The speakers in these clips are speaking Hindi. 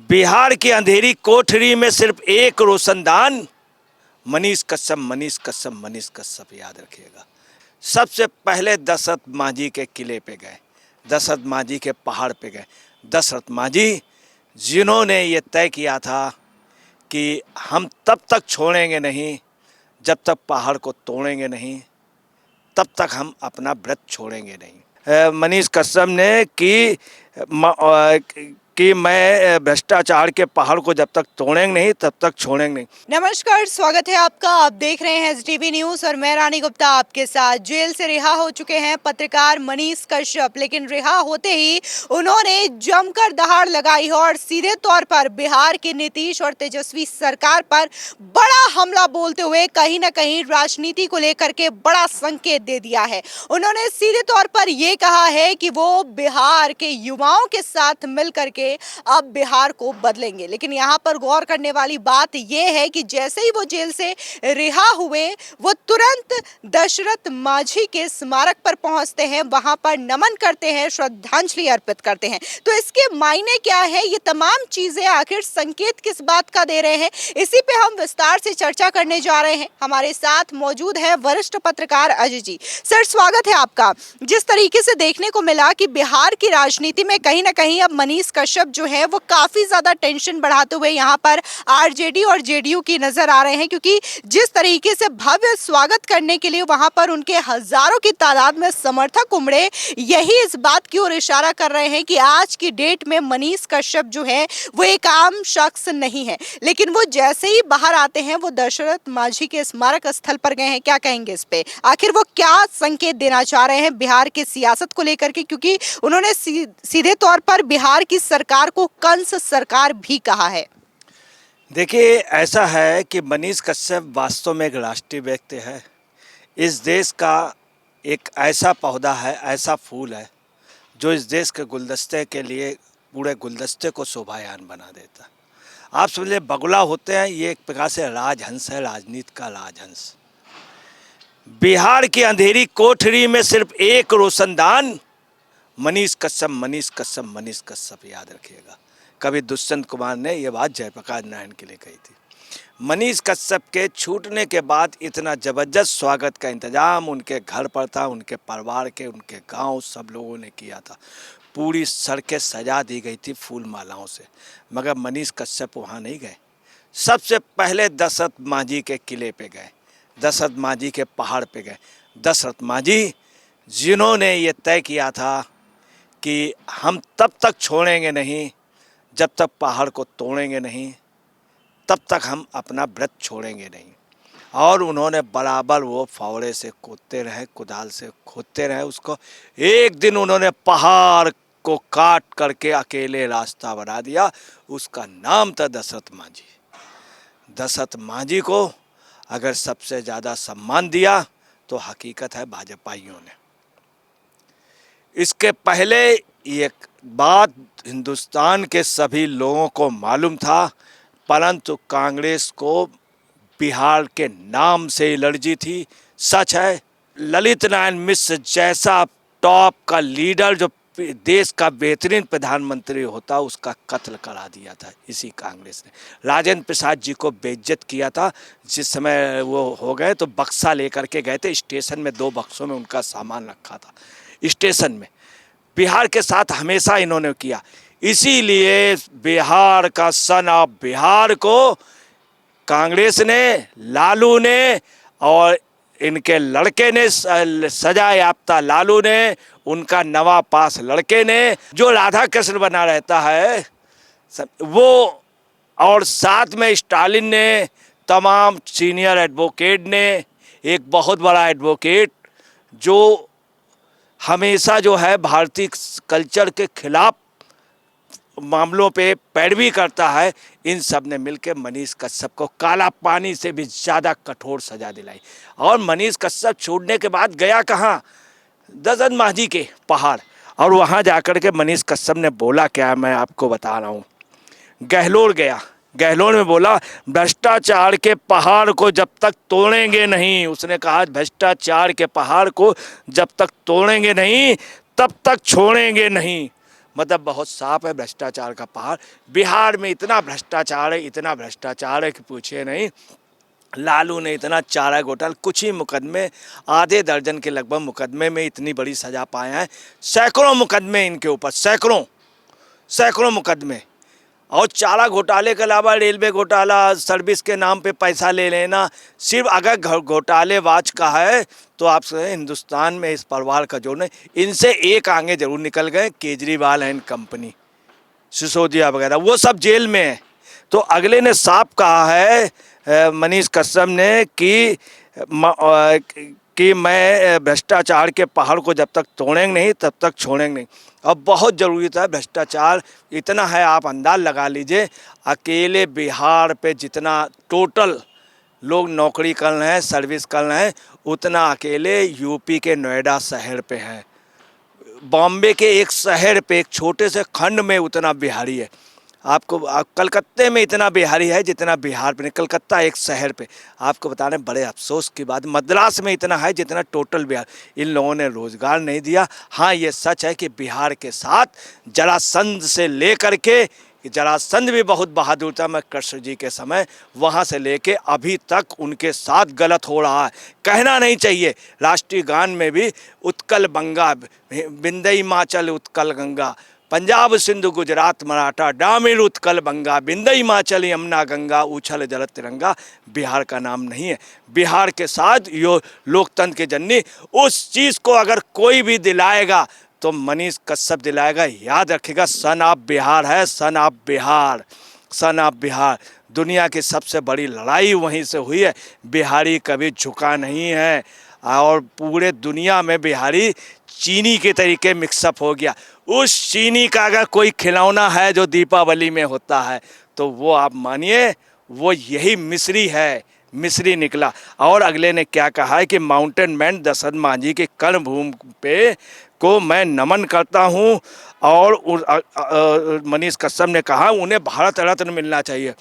बिहार की अंधेरी कोठरी में सिर्फ एक रोशनदान, मनीष कश्यप, मनीष कश्यप, मनीष कश्यप याद रखिएगा। सबसे पहले दशरथ मांझी के किले पे गए, दशरथ मांझी के पहाड़ पे गए। दशरथ मांझी जिन्होंने ये तय किया था कि हम तब तक छोड़ेंगे नहीं जब तक पहाड़ को तोड़ेंगे नहीं, तब तक हम अपना व्रत छोड़ेंगे नहीं। मनीष कश्यप ने कि मैं भ्रष्टाचार के पहाड़ को जब तक तोड़ेंगे नहीं तब तक छोड़ेंगे नहीं। नमस्कार, स्वागत है आपका। आप देख रहे हैं एसटीवी न्यूज और मैं रानी गुप्ता आपके साथ। जेल से रिहा हो चुके हैं पत्रकार मनीष कश्यप, लेकिन रिहा होते ही उन्होंने जमकर दहाड़ लगाई और सीधे तौर पर बिहार की नीतीश और तेजस्वी सरकार पर बड़ा हमला बोलते हुए कहीं ना कहीं राजनीति को लेकर के बड़ा संकेत दे दिया है। उन्होंने सीधे तौर पर यह कहा है कि वो बिहार के युवाओं के साथ मिलकर के अब बिहार को बदलेंगे। लेकिन यहाँ पर गौर करने वाली बात यह है कि जैसे ही वो जेल से रिहा हुए वो तुरंत दशरथ मांझी के स्मारक पर पहुंचते हैं, वहां पर नमन करते हैं, श्रद्धांजलि अर्पित करते हैं। तो इसके मायने क्या है, ये तमाम चीजें आखिर संकेत किस बात का दे रहे हैं, इसी पे हम विस्तार से चर्चा करने जा रहे हैं। हमारे साथ मौजूद है वरिष्ठ पत्रकार अजय जी। सर, स्वागत है आपका। जिस तरीके से देखने को मिला कि बिहार की राजनीति में कहीं ना कहीं अब मनीष कश्यप जो है वो काफी ज्यादा टेंशन बढ़ाते हुए यहाँ पर आरजेडी और जेडीयू की नजर आ रहे हैं, क्योंकि जिस तरीके से भव्य स्वागत करने के लिए वहां पर उनके हजारों की तादाद में समर्थक उमड़े, यही इस बात की ओर इशारा कर रहे हैं कि आज की डेट में मनीष कश्यप जो है वो एक आम शख्स नहीं है। लेकिन वो जैसे ही बाहर आते हैं वो दशरथ मांझी के स्मारक स्थल पर गए हैं। क्या कहेंगे इस पे? आखिर वो क्या संकेत देना चाह रहे हैं बिहार की सियासत को लेकर के, क्योंकि उन्होंने सीधे तौर पर बिहार की सरकार को कंस सरकार भी कहा है। देखिए, ऐसा है कि मनीष कश्यप वास्तव में एक राष्ट्रीय व्यक्ति है। इस देश का एक ऐसा पौधा है, ऐसा फूल है जो इस देश के गुलदस्ते के लिए पूरे गुलदस्ते को शोभायान बना देता है। आप समझ लीजिए, बगुला होते हैं, ये एक प्रकार से राजहंस है, राजनीति का राजहंस। बिहार की अंधेरी कोठरी में सिर्फ एक रोशनदान, मनीष कश्यप, मनीष कश्यप, मनीष कश्यप याद रखिएगा। कभी दुष्यंत कुमार ने यह बात जयप्रकाश नारायण के लिए कही थी। मनीष कश्यप के छूटने के बाद इतना जबरदस्त स्वागत का इंतजाम उनके घर पर था, उनके परिवार के, उनके गांव, सब लोगों ने किया था। पूरी सड़कें सजा दी गई थी फूल मालाओं से, मगर मनीष कश्यप वहाँ नहीं गए। सबसे पहले दशरथ मांझी के किले पे गए, दशरथ मांझी के पहाड़ पे गए। दशरथ मांझी जिन्होंने ये तय किया था कि हम तब तक छोड़ेंगे नहीं जब तक पहाड़ को तोड़ेंगे नहीं, तब तक हम अपना व्रत छोड़ेंगे नहीं। और उन्होंने बराबर वो फावड़े से खोदते रहे, कुदाल से खोदते रहे उसको। एक दिन उन्होंने पहाड़ को काट करके अकेले रास्ता बना दिया। उसका नाम था दशरथ मांझी। दशरथ मांझी को अगर सबसे ज़्यादा सम्मान दिया तो हकीकत है भाजपाइयों ने। इसके पहले एक बात हिंदुस्तान के सभी लोगों को मालूम था, परंतु कांग्रेस को बिहार के नाम से एलर्जी थी। सच है, ललित नारायण मिश्र जैसा टॉप का लीडर जो देश का बेहतरीन प्रधानमंत्री होता, उसका कत्ल करा दिया था इसी कांग्रेस ने। राजेंद्र प्रसाद जी को बेइज्जत किया था। जिस समय वो हो गए तो बक्सा लेकर के गए थे स्टेशन में, 2 बक्सों में उनका सामान रखा था स्टेशन में। बिहार के साथ हमेशा इन्होंने किया, इसीलिए बिहार का सन ऑफ बिहार को कांग्रेस ने, लालू ने और इनके लड़के ने, सजा याफ्ता लालू ने, उनका नवा पास लड़के ने, जो राधा कृष्ण बना रहता है वो, और साथ में स्टालिन ने, तमाम सीनियर एडवोकेट ने, एक बहुत बड़ा एडवोकेट जो हमेशा जो है भारतीय कल्चर के खिलाफ मामलों पे पैरवी करता है, इन सब ने मिलकर मनीष कश्यप को काला पानी से भी ज़्यादा कठोर सजा दिलाई। और मनीष कश्यप छूटने के बाद गया कहाँ? दशरथ मांझी के पहाड़। और वहाँ जाकर के मनीष कश्यप ने बोला क्या, मैं आपको बता रहा हूँ। गहलोर गया, गहलोर में बोला भ्रष्टाचार के पहाड़ को जब तक तोड़ेंगे नहीं, उसने कहा भ्रष्टाचार के पहाड़ को जब तक तोड़ेंगे नहीं तब तक छोड़ेंगे नहीं। मतलब बहुत साफ है भ्रष्टाचार का पहाड़। बिहार में इतना भ्रष्टाचार है, इतना भ्रष्टाचार है कि पूछिए नहीं। लालू ने इतना चारा घोटाला, कुछ ही मुकदमे, आधे दर्जन के लगभग मुकदमे में इतनी बड़ी सजा पाया है। सैकड़ों मुकदमे इनके ऊपर, सैकड़ों सैकड़ों मुकदमे। और चारा घोटाले के अलावा रेलवे घोटाला, सर्विस के नाम पे पैसा ले लेना, सिर्फ अगर घोटालेबाज का है तो आप हिंदुस्तान में इस परिवार का जो नहीं, इनसे एक आगे जरूर निकल गए, केजरीवाल एंड कंपनी, सिसोदिया वगैरह, वो सब जेल में है। तो अगले ने साफ कहा है, मनीष कश्यप ने, कि मैं भ्रष्टाचार के पहाड़ को जब तक तोड़ेंगे नहीं तब तक छोड़ेंगे नहीं। अब बहुत ज़रूरी था, भ्रष्टाचार इतना है, आप अंदाज लगा लीजिए, अकेले बिहार पे जितना टोटल लोग नौकरी कर रहे हैं, सर्विस कर रहे हैं, उतना अकेले यूपी के नोएडा शहर पे हैं। बॉम्बे के एक शहर पे, एक छोटे से खंड में उतना बिहारी है। आपको कलकत्ते में इतना बिहारी है जितना बिहार पे नहीं, कलकत्ता एक शहर पे। आपको बता रहे हैं, बड़े अफसोस की बात, मद्रास में इतना है जितना टोटल बिहार। इन लोगों ने रोज़गार नहीं दिया। हाँ, ये सच है कि बिहार के साथ जरासंध से लेकर के, जरासंध भी बहुत बहादुर था, मैं कृष्ण जी के समय, वहाँ से लेके अभी तक उनके साथ गलत हो रहा है। कहना नहीं चाहिए। राष्ट्रीय गान में भी उत्कल बंगा, विंध्य हिमाचल उत्कल गंगा, पंजाब सिंधु गुजरात मराठा, डामिर उत्कल बंगा, विंध्य हिमाचल यमुना गंगा, उछल जल तिरंगा, बिहार का नाम नहीं है। बिहार के साथ यो लोकतंत्र के जननी, उस चीज़ को अगर कोई भी दिलाएगा तो मनीष कश्यप दिलाएगा। याद रखिएगा, सन ऑफ बिहार है, son of Bihar, son of Bihar. दुनिया की सबसे बड़ी लड़ाई वहीं से हुई है। बिहारी कभी झुका नहीं है, और पूरे दुनिया में बिहारी चीनी के तरीके मिक्सअप हो गया। उस चीनी का अगर कोई खिलौना है जो दीपावली में होता है, तो वो आप मानिए वो यही मिस्री है, मिस्री निकला। और अगले ने क्या कहा है कि माउंटेन मैन दशरथ मांझी के कर्मभूमि पे को मैं नमन करता हूँ। और मनीष कश्यप ने कहा उन्हें भारत रत्न मिलना चाहिए।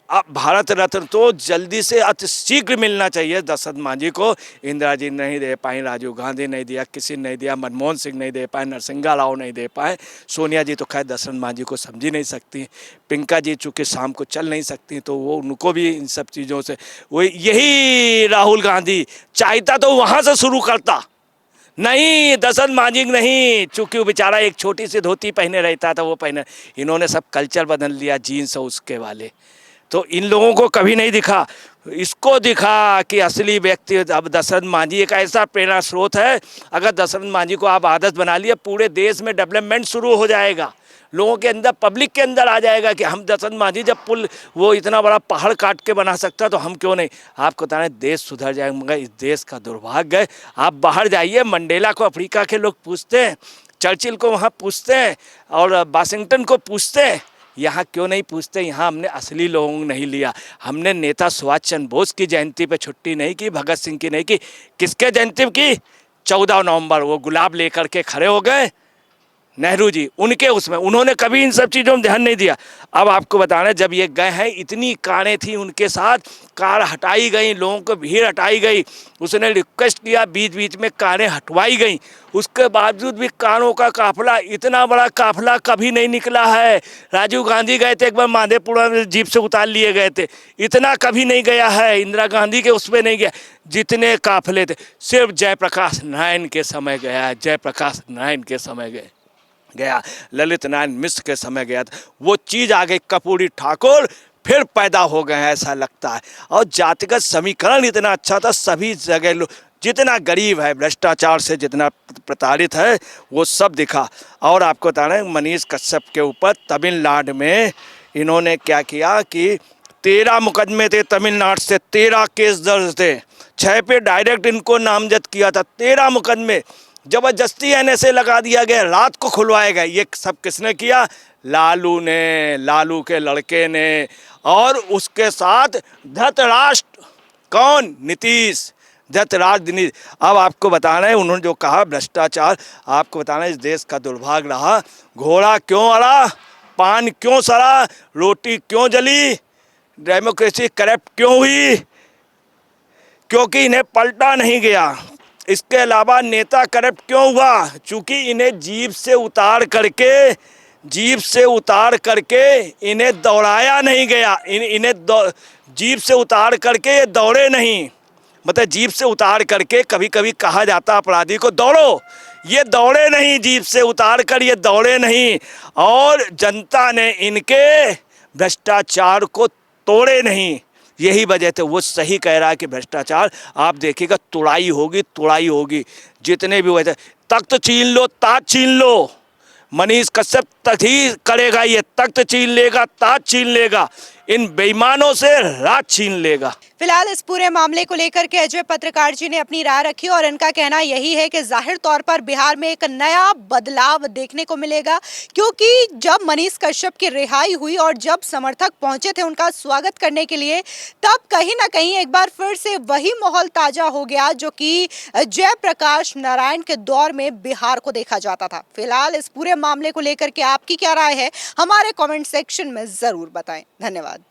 अब भारत रत्न तो जल्दी से अति शीघ्र मिलना चाहिए दशरथ मांझी को। इंदिरा जी नहीं दे पाई, राजीव गांधी नहीं दिया, किसी ने नहीं दिया, मनमोहन सिंह नहीं दे पाए, नरसिंह राव नहीं दे पाए, सोनिया जी तो खैर दशरथ मांझी को समझी नहीं सकती, पिंका जी चूँकि शाम को चल नहीं सकती तो वो उनको भी इन सब चीज़ों से, वो यही राहुल गांधी चाहता तो वहाँ से शुरू करता, नहीं दशरथ मांझी नहीं, चूँकि वो बेचारा एक छोटी सी धोती पहने रहता था, वो पहने। इन्होंने सब कल्चर बदल दिया, जीन्स और उसके वाले। तो इन लोगों को कभी नहीं दिखा, इसको दिखा कि असली व्यक्ति अब दशरथ मांझी एक ऐसा प्रेरणा स्रोत है। अगर दशरथ मांझी को आप आदत बना लिए, पूरे देश में डेवलपमेंट शुरू हो जाएगा, लोगों के अंदर, पब्लिक के अंदर आ जाएगा कि हम दशरथ मांझी जब पुल वो इतना बड़ा पहाड़ काट के बना सकता तो हम क्यों नहीं। आपको बताएं देश सुधर जाएगा। मगर इस देश का दुर्भाग्य है, आप बाहर जाइए, मंडेला को अफ्रीका के लोग पूछते हैं, चर्चिल को वहाँ पूछते हैं, और वाशिंगटन को पूछते हैं, यहाँ क्यों नहीं पूछते। यहाँ हमने असली लोगों को नहीं लिया। हमने नेता सुभाष चंद्र बोस की जयंती पे छुट्टी नहीं की, भगत सिंह की नहीं की। किसके जयंती की? 14 नवंबर, वो गुलाब लेकर के खड़े हो गए नेहरू जी, उनके उसमें उन्होंने कभी इन सब चीज़ों में ध्यान नहीं दिया। अब आपको बताना, जब ये गए हैं, इतनी कारें थी उनके साथ, कार हटाई गई, लोगों को भीड़ हटाई गई, उसने रिक्वेस्ट किया, बीच बीच में कारें हटवाई गई, उसके बावजूद भी कारों का काफिला, इतना बड़ा काफिला कभी नहीं निकला है। राजीव गांधी गए थे एक बार, माधेपुरा में जीप से उतार लिए गए थे, इतना कभी नहीं गया है। इंदिरा गांधी के उसमें नहीं गया, जितने काफिले थे सिर्फ जयप्रकाश नारायण के समय गया है, जयप्रकाश नारायण के समय गया, ललित नारायण मिश्र के समय गया था। वो चीज़ आ गई, कर्पूरी ठाकुर फिर पैदा हो गए हैं ऐसा लगता है। और जातिगत समीकरण इतना अच्छा था, सभी जगह लोग, जितना गरीब है, भ्रष्टाचार से जितना प्रताड़ित है, वो सब दिखा। और आपको बता रहे हैं, मनीष कश्यप के ऊपर तमिलनाडु में इन्होंने क्या किया कि 13 मुकदमे थे तमिलनाडु से, 13 केस दर्ज थे, 6 पे डायरेक्ट इनको नामजद किया था, 13 मुकदमे जबरदस्ती एनएसए लगा दिया गया, रात को खुलवाए गए। ये सब किसने किया? लालू ने, लालू के लड़के ने, और उसके साथ धृतराष्ट्र, कौन? नीतीश, धृतराष्ट्र नीतीश। अब आपको बता रहे हैं, उन्होंने जो कहा भ्रष्टाचार, आपको बता रहे हैं इस देश का दुर्भाग्य रहा। घोड़ा क्यों अड़ा, पान क्यों सड़ा, रोटी क्यों जली, डेमोक्रेसी करप्ट क्यों हुई? क्योंकि इन्हें पलटा नहीं गया। इसके अलावा नेता करप्ट क्यों हुआ? चूँकि इन्हें जीप से उतार करके जीप से उतार करके इन्हें दौड़ाया नहीं गया। जीप से उतार करके ये दौड़े नहीं। मतलब जीप से उतार करके कभी कभी कहा जाता अपराधी को दौड़ो, ये दौड़े नहीं, जीप से उतार कर ये दौड़े नहीं। और जनता ने इनके भ्रष्टाचार को तोड़े नहीं। यही वजह थे, वो सही कह रहा है कि भ्रष्टाचार आप देखिएगा तुड़ाई होगी, तुड़ाई होगी। जितने भी हुए थे, तख्त छीन लो, ताज छीन लो, मनीष कश्यप तक ही करेगा, ये तख्त छीन लेगा, ताज छीन लेगा, इन बेईमानों से राज छीन लेगा। फिलहाल इस पूरे मामले को लेकर के अजय पत्रकार जी ने अपनी राय रखी और इनका कहना यही है कि जाहिर तौर पर बिहार में एक नया बदलाव देखने को मिलेगा, क्योंकि जब मनीष कश्यप की रिहाई हुई और जब समर्थक पहुंचे थे उनका स्वागत करने के लिए, तब कहीं ना कहीं एक बार फिर से वही माहौल ताजा हो गया जो कि जयप्रकाश नारायण के दौर में बिहार को देखा जाता था। फिलहाल इस पूरे मामले को लेकर के आपकी क्या राय है, हमारे कमेंट सेक्शन में जरूर बताएं। धन्यवाद।